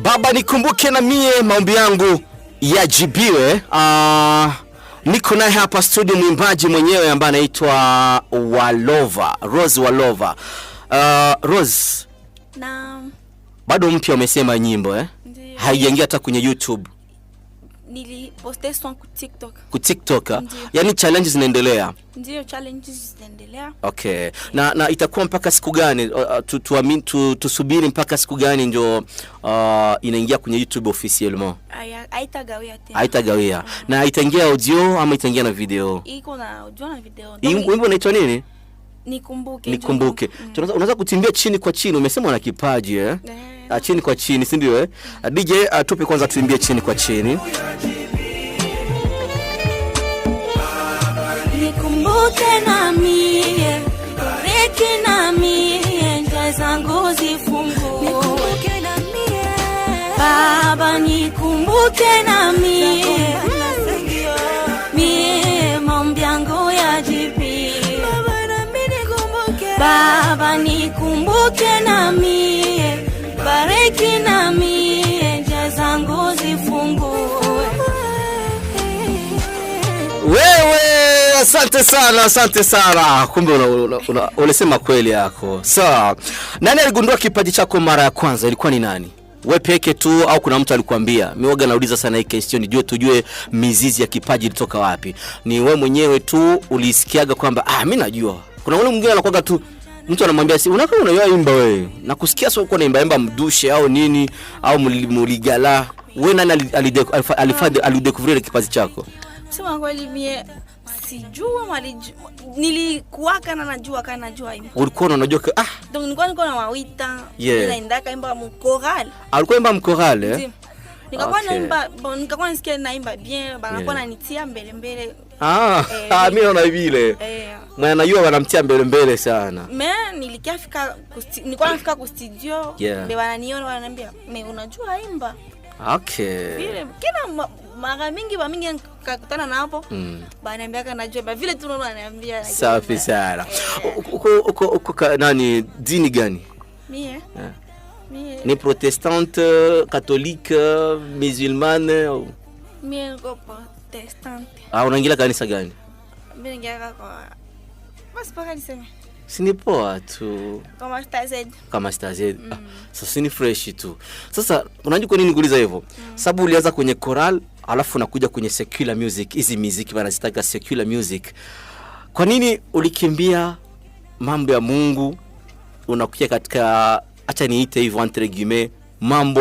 Baba nikumbuke na mie maombi yangu yajibiwe. Niko naye hapa studio mwimbaji mwenyewe ambaye anaitwa Walova, Rose Walova. Rose. Naam. Bado mpya umesema nyimbo haijaingia hata kwenye YouTube. Niliposte song ku TikTok. Ku TikTok. Yaani challenges zinaendelea. Ndio, challenges zinaendelea. Okay. Na itakuwa mpaka siku gani? Tusubiri mpaka siku gani ndio inaingia kwenye YouTube officiellement? Haitagawia tena. Haitagawia. Na itaingia audio ama itaingia na video? Iko na audio na video. Wimbo unaitwa nini? Nikumbuke. Unaweza kutimbia chini kwa chini, umesema una kipaji chini kwa chini, si ndio DJ atupe kwanza tuimbie chini kwa chini. Nikumbuke na mie, reki na mie, njia zangu zifungue. Nikumbuke na mie, Baba nikumbuke na mie, mie maombi yangu yajibiwe. Baba nikumbuke na mie, bariki na mie, njia zangu zifungue. Wewe asante sana. Kumbe unasema kweli yako. Sawa. Nani aligundua kipaji chako mara ya kwanza? Ilikuwa ni nani? Wewe peke tu au kuna mtu alikwambia? Mimi nauliza sana hii question tujue mizizi ya kipaji ilitoka wapi. Ni wewe mwenyewe tu ulisikiaga kwamba mimi najua? Kuna wale mwingine anakuaga tu mtu anamwambia si unajua imba wewe. Na kusikia sio uko naimba mdushe au nini au muligala. Wewe nani alidecouvrire kipaji chako? Sema kweli mie sijua nilikuwaka na najua imba. Ulikuwa unajua donc nilikuwa na mawita ninaendaka imba mkorale. Alikuwa imba mkorale Nikakuwa naimba, nikakuwa nisikia naimba bien, banakuwa nanitia mbele. Mimi naona vile. Mwana najua wanamtia mbele sana. Nilikuwa nafika ku studio, ndio wananiona wananiambia, "Me unajua imba?" Okay. Vile kila mara mingi nikakutana na hapo, bananiambia kana najua, vile tu naona ananiambia. Safi sana. Uko nani dini gani? Mie. Ni protestante, catholique, musulmane? Mie niko protestante. Unaingia kanisa gani? Mimi naingia kwa paka niseme. Sini poa tu. Kama Star Z. Sasa ni fresh tu. Sasa unajua kwa nini nikuuliza hivyo? Sababu ulianza kwenye choral, alafu unakuja kwenye secular music. Hizi muziki wanazitaka secular music. Kwa nini ulikimbia mambo ya Mungu unakuja katika acha niite hivyo entre guillemets mambo